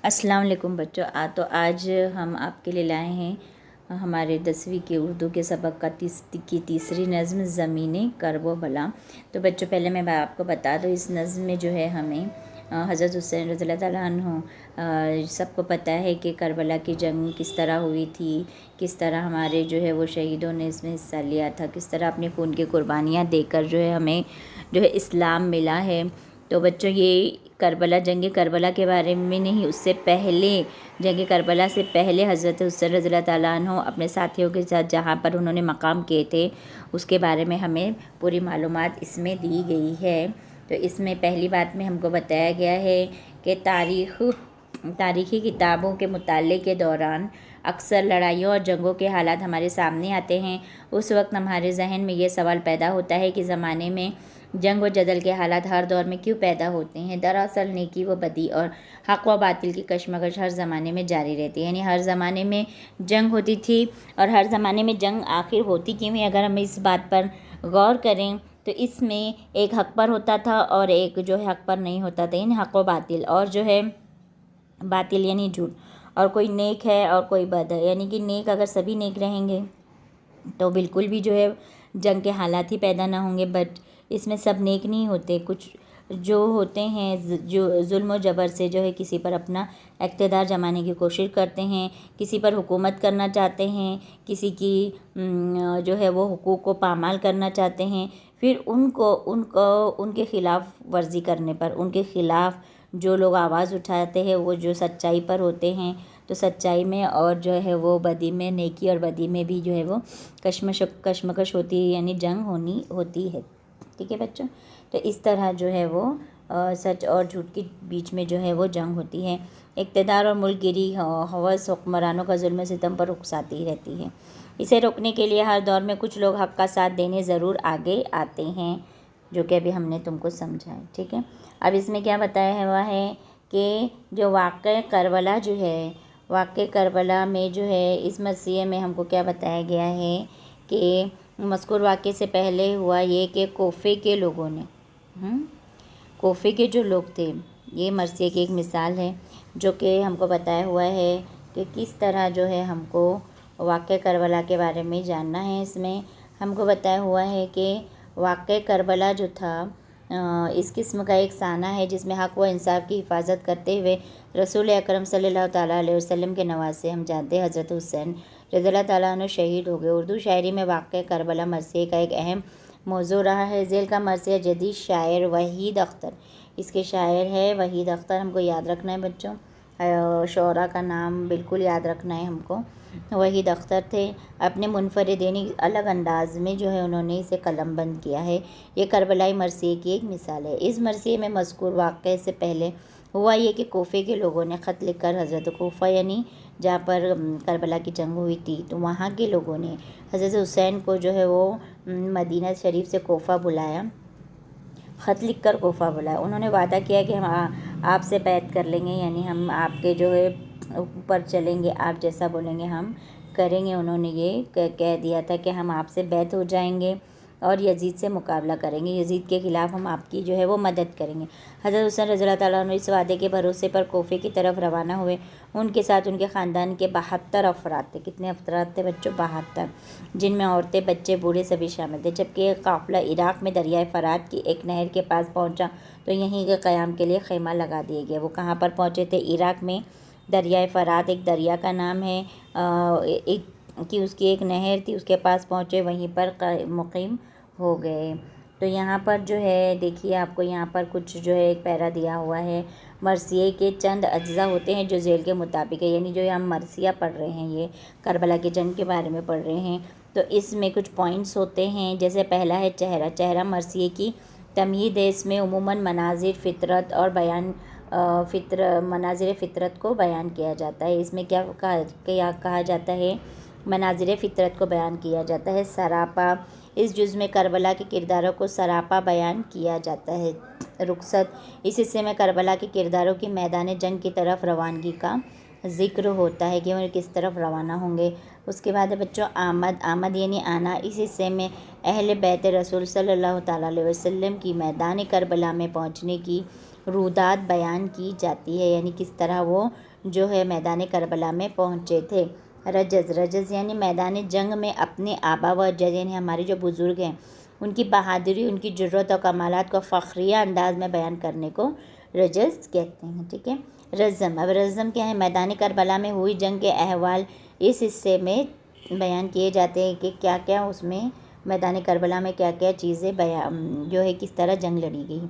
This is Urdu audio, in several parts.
السلام علیکم بچوں، تو آج ہم آپ کے لیے لائے ہیں ہمارے 10ویں کے اردو کے سبق کی تیسری نظم زمینِ کرب و بلا۔ تو بچوں پہلے میں آپ کو بتا دوں، اس نظم میں جو ہے ہمیں حضرت حسین رضی اللہ تعالیٰ عنہ سب کو پتہ ہے کہ کربلا کی جنگ کس طرح ہوئی تھی، کس طرح ہمارے جو ہے وہ شہیدوں نے اس میں حصہ لیا تھا، کس طرح اپنے خون کی قربانیاں دے کر جو ہے ہمیں جو ہے اسلام ملا ہے۔ تو بچوں یہ کربلا، جنگ کربلا کے بارے میں نہیں، اس سے پہلے جنگ کربلا سے پہلے حضرت حسین رضی اللہ تعالیٰ عنہ اپنے ساتھیوں کے ساتھ جہاں پر انہوں نے مقام کیے تھے اس کے بارے میں ہمیں پوری معلومات اس میں دی گئی ہے۔ تو اس میں پہلی بات میں ہم کو بتایا گیا ہے کہ تاریخی کتابوں کے مطالعے کے دوران اکثر لڑائیوں اور جنگوں کے حالات ہمارے سامنے آتے ہیں۔ اس وقت ہمارے ذہن میں یہ سوال پیدا ہوتا ہے کہ زمانے میں جنگ و جدل کے حالات ہر دور میں کیوں پیدا ہوتے ہیں؟ دراصل نیکی و بدی اور حق و باطل کی کشمکش ہر زمانے میں جاری رہتی ہے، یعنی ہر زمانے میں جنگ ہوتی تھی، اور ہر زمانے میں جنگ آخر ہوتی کیوں ہے؟ اگر ہم اس بات پر غور کریں تو اس میں ایک حق پر ہوتا تھا اور ایک جو ہے حق پر نہیں ہوتا تھا، یعنی حق و باطل، اور جو ہے باطل یعنی جھوٹ، اور کوئی نیک ہے اور کوئی بد ہے، یعنی کہ نیک اگر سبھی نیک رہیں گے تو بالکل بھی جو ہے جنگ کے حالات ہی پیدا نہ ہوں گے، بٹ اس میں سب نیک نہیں ہوتے، کچھ جو ہوتے ہیں جو ظلم و جبر سے جو ہے کسی پر اپنا اقتدار جمانے کی کوشش کرتے ہیں، کسی پر حکومت کرنا چاہتے ہیں، کسی کی جو ہے وہ حقوق کو پامال کرنا چاہتے ہیں، پھر ان کے خلاف ورزی کرنے پر، ان کے خلاف جو لوگ آواز اٹھاتے ہیں وہ جو سچائی پر ہوتے ہیں، تو سچائی میں اور جو ہے وہ بدی میں، نیکی اور بدی میں بھی جو ہے وہ کشمکش ہوتی ہے، یعنی جنگ ہوتی ہے۔ ٹھیک ہے بچوں، تو اس طرح جو ہے وہ سچ اور جھوٹ کے بیچ میں جو ہے وہ جنگ ہوتی ہے۔ اقتدار اور ملک گیری ہوس حکمرانوں کا ظلم و ستم پر رخصاتی رہتی ہے۔ اسے روکنے کے لیے ہر دور میں کچھ لوگ حق کا ساتھ دینے ضرور آگے آتے ہیں، جو کہ ابھی ہم نے تم کو سمجھا ہے۔ ٹھیک ہے، اب اس میں کیا بتایا ہوا ہے کہ جو واقعہ کربلا جو ہے، واقعہ کربلا میں جو ہے اس مرثیے میں ہم کو کیا بتایا گیا ہے کہ مذکور واقعے سے پہلے ہوا یہ کہ کوفے کے لوگوں نے کوفے کے جو لوگ تھے، یہ مرثیے کی ایک مثال ہے جو کہ ہم کو بتایا ہوا ہے کہ کس طرح جو ہے ہم کو واقعہ کربلا کے بارے میں جاننا ہے۔ اس میں ہم کو بتایا ہوا ہے کہ واقعہ کربلا جو تھا اس قسم کا ایک سانحہ ہے جس میں حق و انصاف کی حفاظت کرتے ہوئے رسول اکرم صلی اللہ تعالیٰ علیہ وسلم کے نواسے ہم جانتے ہیں حضرت حسین رضی اللہ تعالیٰ عنہ شہید ہو گئے۔ اردو شاعری میں واقعہ کربلا مرثیے کا ایک اہم موضوع رہا ہے۔ ذیل کا مرثیہ جدید شاعر وحید اختر، اس کے شاعر ہے وحید اختر، ہم کو یاد رکھنا ہے بچوں، شعراء کا نام بالکل یاد رکھنا ہے ہم کو۔ وحید اختر تھے، اپنے منفرد یعنی الگ انداز میں جو ہے انہوں نے اسے قلم بند کیا ہے۔ یہ کربلائی مرثیے کی ایک مثال ہے۔ اس مرثیے میں مذکور واقعے سے پہلے ہوا یہ کہ کوفے کے لوگوں نے خط لکھ کر حضرت کوفہ یعنی جہاں پر کربلا کی جنگ ہوئی تھی، تو وہاں کے لوگوں نے حضرت حسین کو جو ہے وہ مدینہ شریف سے کوفہ بلایا، خط لکھ کر کوفہ بلایا۔ انہوں نے وعدہ کیا کہ ہم آپ سے بیعت کر لیں گے، یعنی ہم آپ کے جو ہے اوپر چلیں گے، آپ جیسا بولیں گے ہم کریں گے۔ انہوں نے یہ کہہ دیا تھا کہ ہم آپ سے بیعت ہو جائیں گے اور یزید سے مقابلہ کریں گے، یزید کے خلاف ہم آپ کی جو ہے وہ مدد کریں گے۔ حضرت حسین رضی اللہ تعالیٰ عنہ اس وعدے کے بھروسے پر کوفے کی طرف روانہ ہوئے۔ ان کے ساتھ ان کے خاندان کے 72 افراد تھے۔ کتنے افراد تھے بچوں؟ 72، جن میں عورتیں، بچے، بوڑھے سبھی شامل تھے۔ جبکہ ایک قافلہ عراق میں دریائے فرات کی ایک نہر کے پاس پہنچا تو یہیں کے قیام کے لیے خیمہ لگا دیے گئے۔ وہ کہاں پر پہنچے تھے؟ عراق میں دریائے فرات، ایک دریا کا نام ہے، اس کی ایک نہر تھی، اس کے پاس پہنچے، وہیں پر مقیم ہو گئے۔ تو یہاں پر جو ہے دیکھیے آپ کو یہاں پر کچھ جو ہے ایک پیرا دیا ہوا ہے۔ مرثیے کے چند اجزاء ہوتے ہیں جو ذیل کے مطابق ہے، یعنی جو ہم مرثیہ پڑھ رہے ہیں، یہ کربلا کی جنگ کے بارے میں پڑھ رہے ہیں، تو اس میں کچھ پوائنٹس ہوتے ہیں۔ جیسے پہلا ہے چہرہ، چہرہ مرثیے کی تمہید ہے۔ اس میں عموماً مناظر فطرت اور مناظر فطرت کو بیان کیا جاتا ہے۔ اس میں کیا کہا جاتا ہے؟ مناظر فطرت کو بیان کیا جاتا ہے۔ سراپا، اس جز میں کربلا کے کرداروں کو سراپا بیان کیا جاتا ہے۔ رخصت، اس حصے میں کربلا کے کرداروں کی میدان جنگ کی طرف روانگی کا ذکر ہوتا ہے کہ وہ کس طرف روانہ ہوں گے۔ اس کے بعد بچوں آمد، آمد یعنی آنا، اس حصے میں اہل بیت رسول صلی اللہ تعالیٰ علیہ وسلم کی میدان کربلا میں پہنچنے کی رودات بیان کی جاتی ہے، یعنی کس طرح وہ جو ہے میدان کربلا میں پہنچے تھے۔ رجز یعنی میدان جنگ میں اپنے آبا و اجداد یعنی ہمارے جو بزرگ ہیں ان کی بہادری، ان کی جرأت اور کمالات کو فخریہ انداز میں بیان کرنے کو رجز کہتے ہیں، ٹھیک ہے۔ رزم، اب رزم کیا ہے؟ میدان کربلا میں ہوئی جنگ کے احوال اس حصے میں بیان کیے جاتے ہیں کہ کیا کیا اس میں میدان کربلا میں کیا کیا چیزیں جو ہے کس طرح جنگ لڑی گئی۔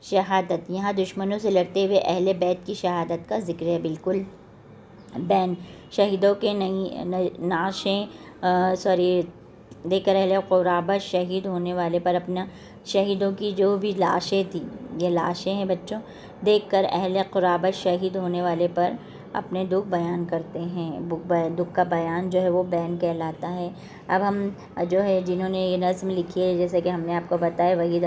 شہادت، یہاں دشمنوں سے لڑتے ہوئے اہل بیت کی شہادت کا ذکر ہے، بالکل۔ بین، شہیدوں کے نعشیں دیکھ کر اہل قرابت شہید ہونے والے پر اپنا شہیدوں کی جو بھی لاشیں تھیں، یہ لاشیں ہیں بچوں، دیکھ کر اہل قرابت شہید ہونے والے پر اپنے دکھ بیان کرتے ہیں۔ دکھ کا بیان جو ہے وہ بین کہلاتا ہے۔ اب ہم جو ہے جنہوں نے یہ نظم لکھی ہے، جیسے کہ ہم نے آپ کو بتایا وحید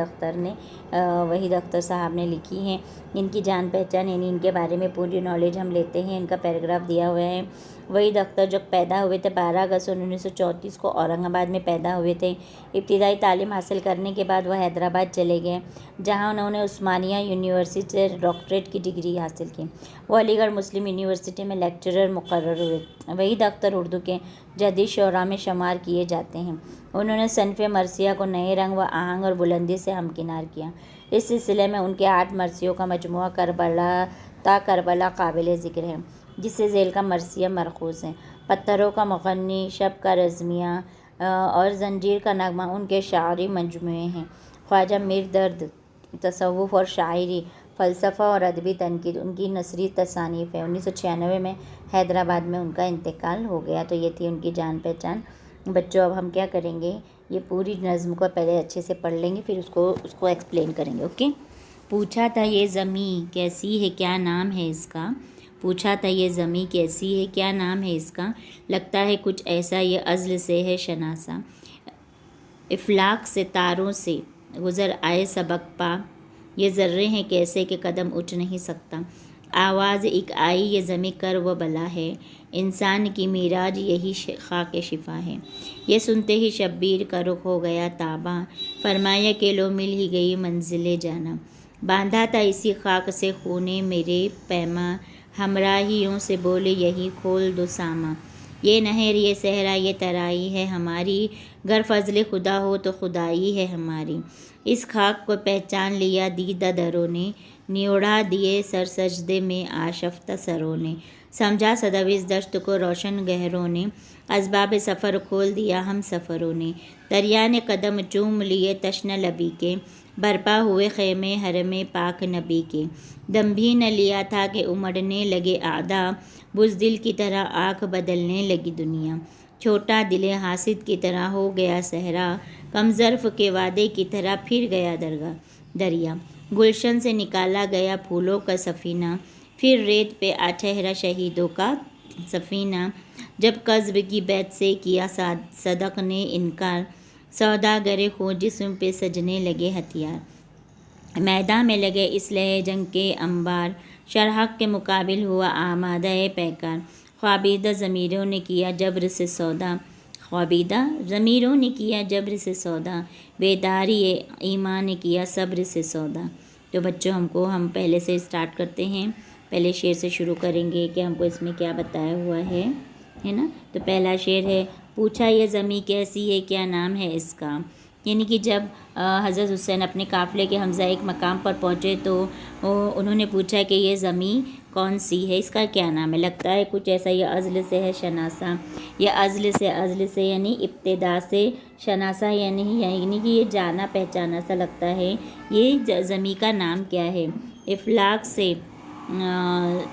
اختر صاحب نے لکھی ہیں، ان کی جان پہچان یعنی ان کے بارے میں پوری نالج ہم لیتے ہیں۔ ان کا پیراگراف دیا ہوا ہے۔ وحید اختر جو پیدا ہوئے تھے 12 اگست 1934 کو اورنگ آباد میں پیدا ہوئے تھے۔ ابتدائی تعلیم حاصل کرنے کے بعد وہ حیدرآباد چلے گئے، جہاں انہوں نے عثمانیہ یونیورسٹی سے ڈاکٹریٹ کی ڈگری حاصل کی۔ وہ علی گڑھ مسلم یونیورسٹی میں لیکچرر مقرر ہوئے۔ وحید اختر اردو کے جدید شعراء میں شمار کیے جاتے ہیں۔ انہوں نے صنف مرثیہ کو نئے رنگ و آہنگ اور بلندی سے ہمکنار کیا۔ اس سلسلے میں ان کے 8 مرثیوں کا مجموعہ کربلا تا کربلا قابل ذکر ہے، جس سے ذیل کا مرثیہ ماخوذ ہے۔ پتھروں کا مغنی، شب کا رزمیہ اور زنجیر کا نغمہ ان کے شعری مجموعے ہیں۔ خواجہ میر درد، تصوف اور شاعری، فلسفہ اور ادبی تنقید ان کی نثری تصانیف ہے۔ 1996 میں حیدرآباد میں ان کا انتقال ہو گیا۔ تو یہ تھی ان کی جان پہچان۔ بچوں اب ہم کیا کریں گے، یہ پوری نظم کو پہلے اچھے سے پڑھ لیں گے، پھر اس کو ایکسپلین کریں گے، اوکے۔ پوچھا تھا یہ زمیں کیسی ہے کیا نام ہے اس کا، پوچھا تھا یہ زمیں کیسی ہے کیا نام ہے اس کا، لگتا ہے کچھ ایسا یہ ازل سے ہے شناسا، افلاک سے تاروں سے گزر آئے سبق پا، یہ ذرے ہیں کیسے کہ قدم اٹھ نہیں سکتا، آواز ایک آئی یہ زمیں کر و بلا ہے، انسان کی معراج یہی خاک شفا ہے، یہ سنتے ہی شبیر کا رخ ہو گیا تاباں، فرمایا کہ لو مل ہی گئی منزل جانا، باندھا تھا اسی خاک سے خونے میرے پیما، ہمراہیوں سے بولے یہی کھول دو ساما، یہ نہر یہ صحرا یہ ترائی ہے ہماری، گر فضل خدا ہو تو خدائی ہے ہماری، اس خاک کو پہچان لیا دیدہ دروں نے، نیوڑا دیے سر سجدے میں آشفتہ سروں نے، سمجھا صدف اس دشت کو روشن گہروں نے، اسباب سفر کھول دیا ہم سفروں نے، دریا نے قدم چوم لیے تشنہ لبی کے، برپا ہوئے خیمے حرم پاک نبی کے، دم بھی نہ لیا تھا کہ امڑنے لگے اعدا، بزدل کی طرح آنکھ بدلنے لگی دنیا، چھوٹا دل حاسد کی طرح ہو گیا صحرا، کم ظرف کے وعدے کی طرح پھر گیا دریا، گلشن سے نکالا گیا پھولوں کا سفینہ، پھر ریت پہ آ ٹھہرا شہیدوں کا سفینہ، جب قصب کی بیت سے کیا صدق نے انکار، سوداگر خوں جسم پہ سجنے لگے ہتھیار، میدان میں لگے اسلحے جنگ کے انبار، شرحق کے مقابل ہوا آمادہ پیکار، خوابیدہ ضمیروں نے کیا جبر سے سودا، خوابیدہ ضمیروں نے کیا جبر سے سودا، بیداری ایمان نے کیا صبر سے سودا۔ تو بچوں ہم پہلے سے اسٹارٹ کرتے ہیں، پہلے شعر سے شروع کریں گے کہ ہم کو اس میں کیا بتایا ہوا ہے نا۔ تو پہلا شعر ہے، پوچھا یہ زمیں کیسی ہے کیا نام ہے اس کا، یعنی کہ جب حضرت حسین اپنے قافلے کے ہمزہ ایک مقام پر پہنچے تو انہوں نے پوچھا کہ یہ زمیں کون سی ہے، اس کا کیا نام ہے، لگتا ہے کچھ ایسا یہ ازل سے ہے شناسا، یہ ازل سے یعنی ابتدا سے، شناسا یعنی کہ یہ جانا پہچانا سا لگتا ہے، یہ زمیں کا نام کیا ہے، افلاک سے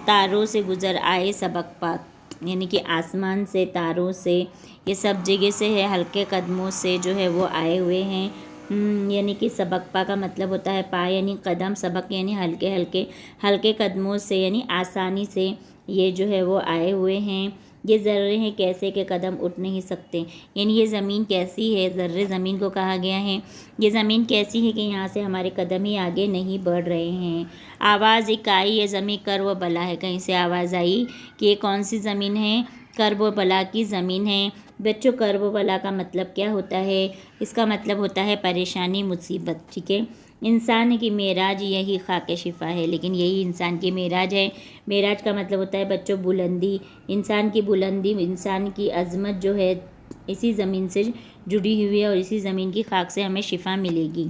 تاروں سے گزر آئے سبق پا، یعنی کہ آسمان سے تاروں سے یہ سب جگہ سے ہے، ہلکے قدموں سے جو ہے وہ آئے ہوئے ہیں، یعنی کہ سبق پا کا مطلب ہوتا ہے پا یعنی قدم، سبق یعنی ہلکے قدموں سے یعنی آسانی سے یہ جو ہے وہ آئے ہوئے ہیں، یہ ذرے ہیں کیسے کہ قدم اٹھ نہیں سکتے، یعنی یہ زمین کیسی ہے، ذرے زمین کو کہا گیا ہے، یہ زمین کیسی ہے کہ یہاں سے ہمارے قدم ہی آگے نہیں بڑھ رہے ہیں، آواز ایک آئی یہ زمین کرب و بلا ہے، کہیں سے آواز آئی کہ یہ کون سی زمین ہے، کرب و بلا کی زمین ہے، بچوں کرب و بلا کا مطلب کیا ہوتا ہے؟ اس کا مطلب ہوتا ہے پریشانی، مصیبت، ٹھیک ہے۔ انسان کی معراج یہی خاک شفا ہے، لیکن یہی انسان کی معراج ہے۔ معراج کا مطلب ہوتا ہے بچوں بلندی، انسان کی بلندی، انسان کی عظمت جو ہے اسی زمین سے جڑی ہوئی ہے، اور اسی زمین کی خاک سے ہمیں شفا ملے گی۔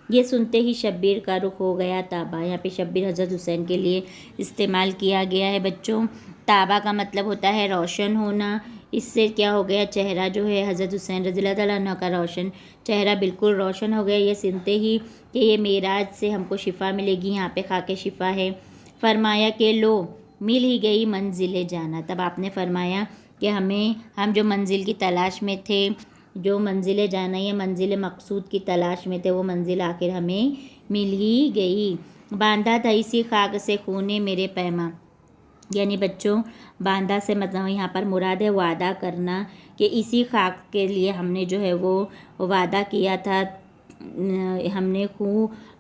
یہ سنتے ہی شبیر کا رخ ہو گیا تابہ۔ یہاں پہ شبیر حضرت حسین کے لیے استعمال کیا گیا ہے بچوں۔ تابہ کا مطلب ہوتا ہے روشن ہونا۔ اس سے کیا ہو گیا؟ چہرہ جو ہے حضرت حسین رضی اللہ تعالیٰ عنہ کا روشن، چہرہ بالکل روشن ہو گیا یہ سنتے ہی کہ یہ معراج سے ہم کو شفا ملے گی، یہاں پہ خاک شفا ہے۔ فرمایا کہ لو مل ہی گئی منزل جانا۔ تب آپ نے فرمایا کہ ہم جو منزل کی تلاش میں تھے، جو منزل جانا یا منزل مقصود کی تلاش میں تھے، وہ منزل آخر ہمیں مل ہی گئی۔ باندھا تھا اسی خاک سے خون میرے پیما، یعنی بچوں باندھا سے مطلب یہاں پر مراد ہے وعدہ کرنا، کہ اسی خاک کے لیے ہم نے جو ہے وہ وعدہ کیا تھا، ہم نے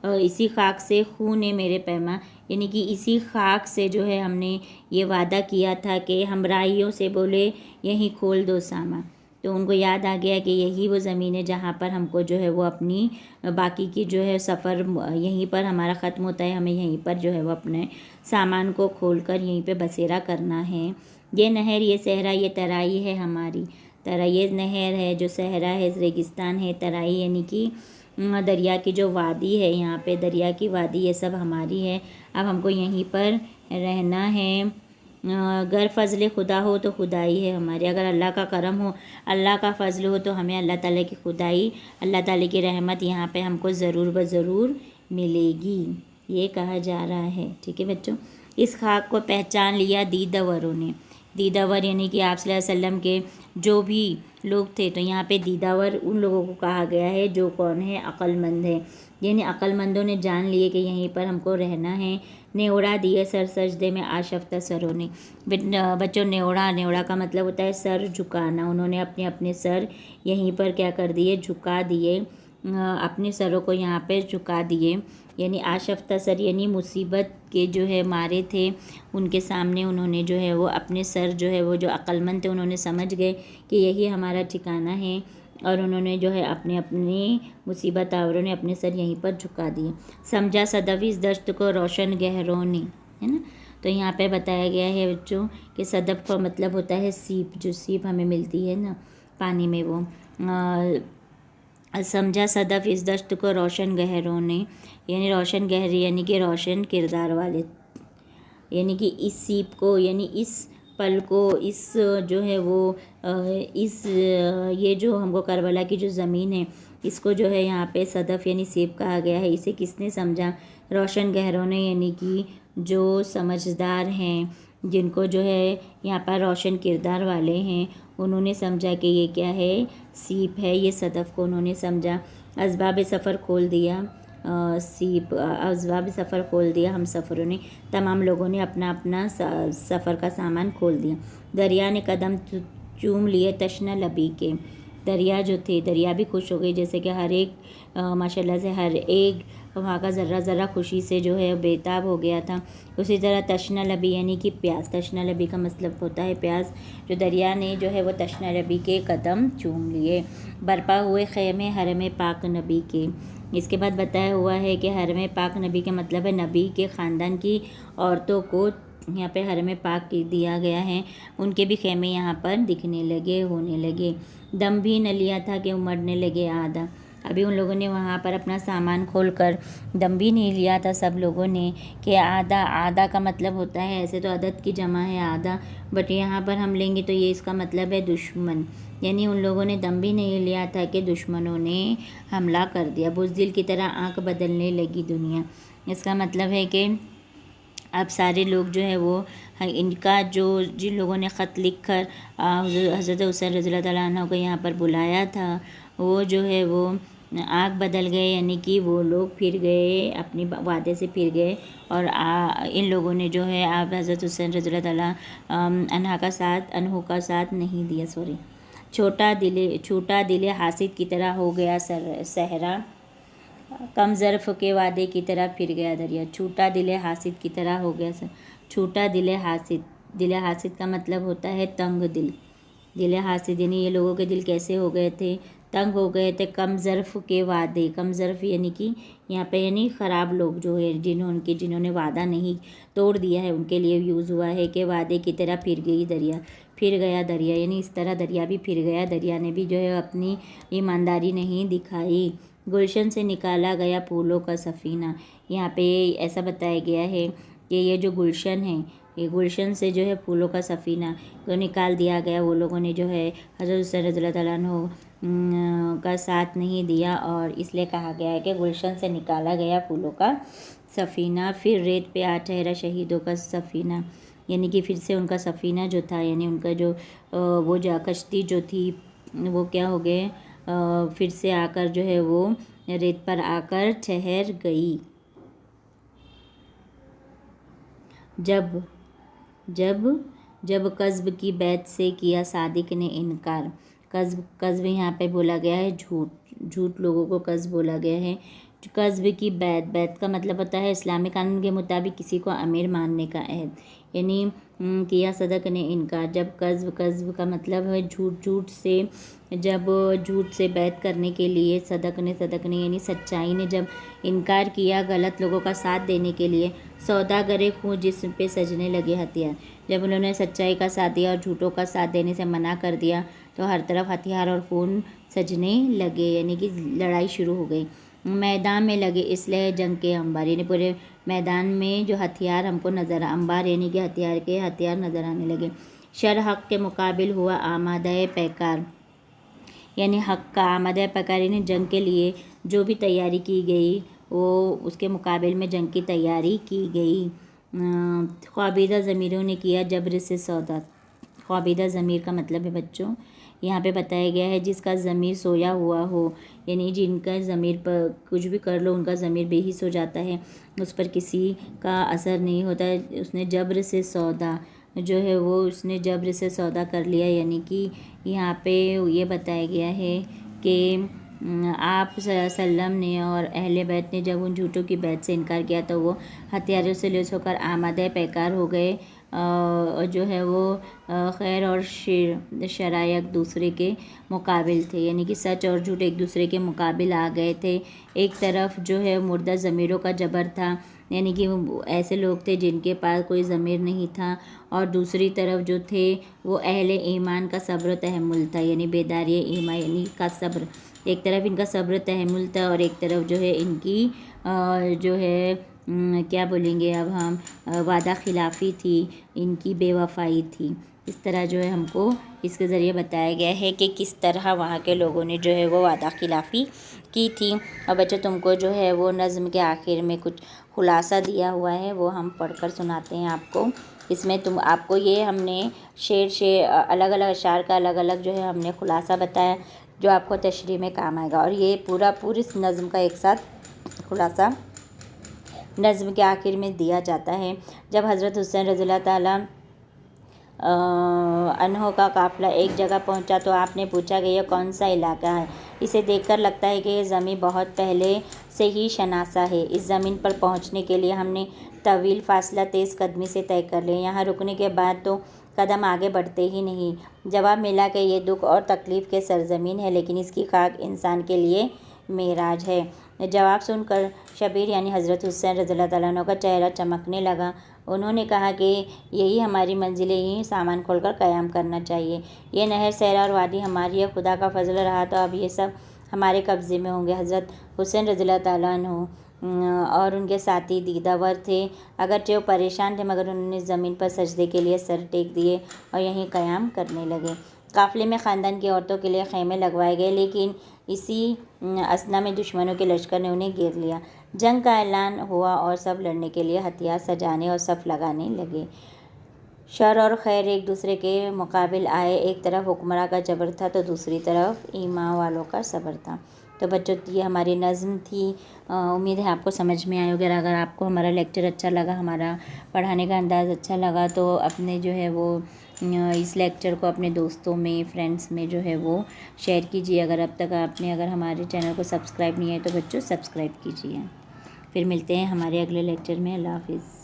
اسی خاک سے خون میرے پیما، یعنی کہ اسی خاک سے جو ہے ہم نے یہ وعدہ کیا تھا کہ ہمراہیوں سے بولے یہیں کھول دو ساما۔ تو ان کو یاد آ گیا کہ یہی وہ زمین ہے جہاں پر ہم کو جو ہے وہ اپنی باقی کی جو ہے سفر یہیں پر ہمارا ختم ہوتا ہے، ہمیں یہیں پر جو ہے وہ اپنے سامان کو کھول کر یہیں پہ بسیرا کرنا ہے۔ یہ نہر، یہ صحرا، یہ ترائی ہے ہماری، یہ نہر ہے جو صحرا ہے، ریگستان ہے، ترائی یعنی کہ دریا کی جو وادی ہے، یہاں پہ دریا کی وادی یہ سب ہماری ہے، اب ہم کو یہیں پر رہنا ہے۔ اگر فضل خدا ہو تو خدائی ہے ہماری، اگر اللہ کا کرم ہو، اللہ کا فضل ہو تو ہمیں اللہ تعالیٰ کی خدائی، اللہ تعالیٰ کی رحمت یہاں پہ ہم کو ضرور بضرور ملے گی، یہ کہا جا رہا ہے، ٹھیک ہے بچوں۔ اس خاک کو پہچان لیا دیداوروں نے، دیداور یعنی کہ آپ صلی اللہ علیہ وسلم کے جو بھی لوگ تھے، تو یہاں پہ دیداور ان لوگوں کو کہا گیا ہے جو کون ہے؟ عقل مند ہے، یعنی عقل مندوں نے جان لیے کہ یہیں پر ہم کو رہنا ہے۔ نیوڑا دیے سر سجدے میں آشفتہ سروں نے، بچوں نیوڑا کا مطلب ہوتا ہے سر جھکانا، انہوں نے اپنے اپنے سر یہیں پر کیا کر دیے؟ جھکا دیے، اپنے سروں کو یہاں پہ جھکا دیے، یعنی آشفتہ سر یعنی مصیبت کے جو ہے مارے تھے، ان کے سامنے انہوں نے جو ہے وہ اپنے سر جو ہے وہ جو عقل مند تھے انہوں نے سمجھ گئے کہ یہی ہمارا ٹھکانہ ہے، اور انہوں نے جو ہے اپنی مصیبت آوروں نے اپنے سر یہیں پر جھکا دیے۔ سمجھا صدف اس دشت کو روشن گہروں نے، ہے نا، تو یہاں پہ بتایا گیا ہے بچوں کہ صدف کا مطلب ہوتا ہے سیپ، جو سیپ ہمیں ملتی ہے نا پانی میں، وہ سمجھا صدف اس دشت کو روشن گہروں نے، یعنی روشن گہری یعنی کہ روشن کردار والے، یعنی کہ اس سیپ کو، یعنی اس پل کو، اس جو ہے وہ یہ جو ہم کو کربلا کی جو زمین ہے اس کو جو ہے یہاں پہ صدف یعنی سیب کہا گیا ہے۔ اسے کس نے سمجھا؟ روشن گہروں نے، یعنی کہ جو سمجھدار ہیں، جن کو جو ہے یہاں پر روشن کردار والے ہیں، انہوں نے سمجھا کہ یہ کیا ہے؟ سیپ ہے، یہ صدف کو انہوں نے سمجھا۔ اسباب سفر کھول دیا، اسباب سفر کھول دیا ہم سفروں نے، تمام لوگوں نے اپنا اپنا سفر کا سامان کھول دیا۔ دریا نے قدم چوم لیے تشنہ لبی کے، دریا جو تھے، دریا بھی خوش ہو گئی، جیسے کہ ہر ایک ماشاءاللہ سے ہر ایک وہاں کا ذرہ ذرہ خوشی سے جو ہے بےتاب ہو گیا تھا۔ اسی طرح تشنہ لبی یعنی کہ پیاس، تشنہ لبی کا مطلب ہوتا ہے پیاس، جو دریا نے جو ہے وہ تشنہ لبی کے قدم چوم لیے۔ برپا ہوئے خیمے حرم پاک نبی کے، اس کے بعد بتایا ہوا ہے کہ حرم پاک نبی کا مطلب ہے نبی کے خاندان کی عورتوں کو یہاں پہ حرم پاک دیا گیا ہے، ان کے بھی خیمے یہاں پر دکھنے لگے، ہونے لگے۔ دم بھی نہ لیا تھا کہ امڑنے لگے آدھا، ابھی ان لوگوں نے وہاں پر اپنا سامان کھول کر دم بھی نہیں لیا تھا سب لوگوں نے کہ آدھا کا مطلب ہوتا ہے، ایسے تو عدد کی جمع ہے آدھا، بٹ یہاں پر ہم لیں گے تو یہ اس کا مطلب ہے دشمن، یعنی ان لوگوں نے دم بھی نہیں لیا تھا کہ دشمنوں نے حملہ کر دیا۔ بزدل کی طرح آنکھ بدلنے لگی دنیا، اس کا مطلب ہے کہ اب سارے لوگ جو ہے وہ ان کا جن لوگوں نے خط لکھ کر حضرت حسین رضی اللہ تعالیٰ عنہ کو یہاں پر بلایا تھا، وہ جو ہے وہ آنکھ بدل گئے، یعنی کہ وہ لوگ پھر گئے، اپنی وعدے سے پھر گئے، اور ان لوگوں نے جو ہے آپ حضرت حسین رضی اللہ تعالیٰ عنہ کا ساتھ نہیں دیا۔ چھوٹا دل حاسد کی طرح ہو گیا صحرا، کم ظرف کے وعدے کی طرح پھر گیا دریا۔ چھوٹا دل حاسد کی طرح ہو گیا چھوٹا دل حاسد کا مطلب ہوتا ہے تنگ دل، دل حاسد یعنی یہ لوگوں کے دل کیسے ہو گئے تھے، تنگ ہو گئے تھے کم ظرف کے وعدے. کم ظرف یعنی کہ یہاں پہ یعنی خراب لوگ جو ہے جنہوں نے وعدہ نہیں توڑ دیا ہے، ان کے لیے یوز ہوا ہے کہ وعدے کی طرح پھر گیا دریا یعنی اس طرح دریا بھی پھر گیا. دریا نے بھی جو ہے اپنی ایمانداری نہیں دکھائی. گلشن سے نکالا گیا پھولوں کا سفینہ. یہاں پہ ایسا بتایا گیا ہے کہ یہ جو گلشن ہے، یہ گلشن سے جو ہے پھولوں کا سفینہ تو نکال دیا گیا. وہ لوگوں نے جو ہے حضرت حسین رضی اللہ تعالیٰ عنہ کا ساتھ نہیں دیا، اور اس لیے کہا گیا ہے کہ گلشن سے نکالا گیا پھولوں کا سفینہ. پھر ریت پہ آ ٹھہرا شہیدوں کا سفینہ، یعنی کہ پھر سے ان کا سفینہ جو تھا، یعنی ان کا جو وہ کشتی جو تھی وہ کیا ہو گئے، پھر سے آ کر جو ہے وہ ریت پر آ کر ٹھہر گئی. جب قذف کی بیعت سے کیا صادق نے انکار. قذف یہاں پہ بولا گیا ہے جھوٹ لوگوں کو قذف بولا گیا ہے. قذف کی بیعت کا مطلب ہوتا ہے اسلامی قانون کے مطابق کسی کو امیر ماننے کا عہد، یعنی کیا صدق نے انکار. جب قذف کا مطلب ہے جھوٹ سے، جب جھوٹ سے بیعت کرنے کے لیے صدق نے یعنی سچائی نے جب انکار کیا غلط لوگوں کا ساتھ دینے کے لیے. سوداگرے خوں جسم پہ سجنے لگے ہتھیار. جب انہوں نے سچائی کا ساتھ دیا اور جھوٹوں کا ساتھ دینے سے منع کر دیا تو ہر طرف ہتھیار اور خون سجنے لگے، یعنی کہ لڑائی شروع ہو گئی. میدان میں لگے اسلحہ جنگ کے انبار، یعنی پورے میدان میں جو ہتھیار ہم کو نظر انبار یعنی کہ ہتھیار نظر آنے لگے. شر حق کے مقابل ہوا آمادہ پیکار، یعنی حق کا آمادہ پیکار یعنی جنگ کے لیے جو بھی تیاری کی گئی وہ اس کے مقابل میں جنگ کی تیاری کی گئی. خوابیدہ ضمیروں نے کیا جبر سے سودا. خوابیدہ ضمیر کا مطلب ہے بچوں یہاں پہ بتایا گیا ہے جس کا ضمیر سویا ہوا ہو، یعنی جن کا ضمیر پر کچھ بھی کر لو ان کا ضمیر بے حس ہو جاتا ہے، اس پر کسی کا اثر نہیں ہوتا ہے. اس نے جبر سے سودا جو ہے وہ اس نے جبر سے سودا کر لیا، یعنی کہ یہاں پہ یہ بتایا گیا ہے کہ آپ صلی اللہ علیہ وسلم نے اور اہل بیت نے جب ان جھوٹوں کی بیعت سے انکار کیا تو وہ ہتھیاروں سے لیس ہو کر آمادہ پیکار ہو گئے. جو ہے وہ خیر اور شرائع ایک دوسرے کے مقابل تھے، یعنی کہ سچ اور جھوٹ ایک دوسرے کے مقابل آ گئے تھے. ایک طرف جو ہے مردہ ضمیروں کا جبر تھا، یعنی کہ ایسے لوگ تھے جن کے پاس کوئی ضمیر نہیں تھا، اور دوسری طرف جو تھے وہ اہل ایمان کا صبر و تحمل تھا، یعنی بیداری ایمان یعنی کا صبر. ایک طرف ان کا صبر و تحمل تھا اور ایک طرف جو ہے ان کی جو ہے کیا بولیں گے اب ہم وعدہ خلافی تھی، ان کی بے وفائی تھی. اس طرح جو ہے ہم کو اس کے ذریعے بتایا گیا ہے کہ کس طرح وہاں کے لوگوں نے جو ہے وہ وعدہ خلافی کی تھی. اور بچوں تم کو جو ہے وہ نظم کے آخر میں کچھ خلاصہ دیا ہوا ہے، وہ ہم پڑھ کر سناتے ہیں آپ کو. اس میں آپ کو یہ ہم نے شعر الگ الگ اشعار کا الگ الگ جو ہے ہم نے خلاصہ بتایا جو آپ کو تشریح میں کام آئے گا. اور یہ پوری نظم کا ایک ساتھ خلاصہ نظم کے آخر میں دیا جاتا ہے. جب حضرت حسین رضی اللہ تعالیٰ عنہ کا قافلہ ایک جگہ پہنچا تو آپ نے پوچھا کہ یہ کون سا علاقہ ہے؟ اسے دیکھ کر لگتا ہے کہ یہ زمین بہت پہلے سے ہی شناسا ہے. اس زمین پر پہنچنے کے لیے ہم نے طویل فاصلہ تیز قدمی سے طے کر لیا. یہاں رکنے کے بعد تو قدم آگے بڑھتے ہی نہیں. جواب ملا کہ یہ دکھ اور تکلیف کے سرزمین ہے لیکن اس کی خاک انسان کے لیے معراج ہے. جواب سن کر شبیر یعنی حضرت حسین رضی اللہ تعالیٰ عنہ کا چہرہ چمکنے لگا. انہوں نے کہا کہ یہی ہماری منزل ہے، یہی سامان کھول کر قیام کرنا چاہیے. یہ نہر صحرا اور وادی ہماری ہے، خدا کا فضل رہا تو اب یہ سب ہمارے قبضے میں ہوں گے. حضرت حسین رضی اللہ تعالیٰ عنہ اور ان کے ساتھی دیدہ تھے، اگرچہ وہ پریشان تھے مگر انہوں نے زمین پر سجدے کے لیے سر ٹیک دیے اور یہیں قیام کرنے لگے. قافلے میں خاندان کی عورتوں کے لیے خیمے لگوائے گئے لیکن اسی اثنا میں دشمنوں کے لشکر نے انہیں گھیر لیا. جنگ کا اعلان ہوا اور سب لڑنے کے لیے ہتھیار سجانے اور صف لگانے لگے. شر اور خیر ایک دوسرے کے مقابل آئے. ایک طرف حکمراں کا جبر تھا تو دوسری طرف ایمان والوں کا صبر تھا. تو بچوں یہ ہماری نظم تھی. امید ہے آپ کو سمجھ میں آئے گا. اگر آپ کو ہمارا لیکچر اچھا لگا، ہمارا پڑھانے کا انداز اچھا لگا تو اپنے جو ہے وہ اس لیکچر کو اپنے دوستوں میں فرینڈس میں جو ہے وہ شیئر کیجیے. اگر اب تک آپ نے ہمارے چینل کو سبسکرائب نہیں ہے تو بچوں سبسکرائب کیجیے. پھر ملتے ہیں ہمارے اگلے لیکچر میں. اللہ حافظ.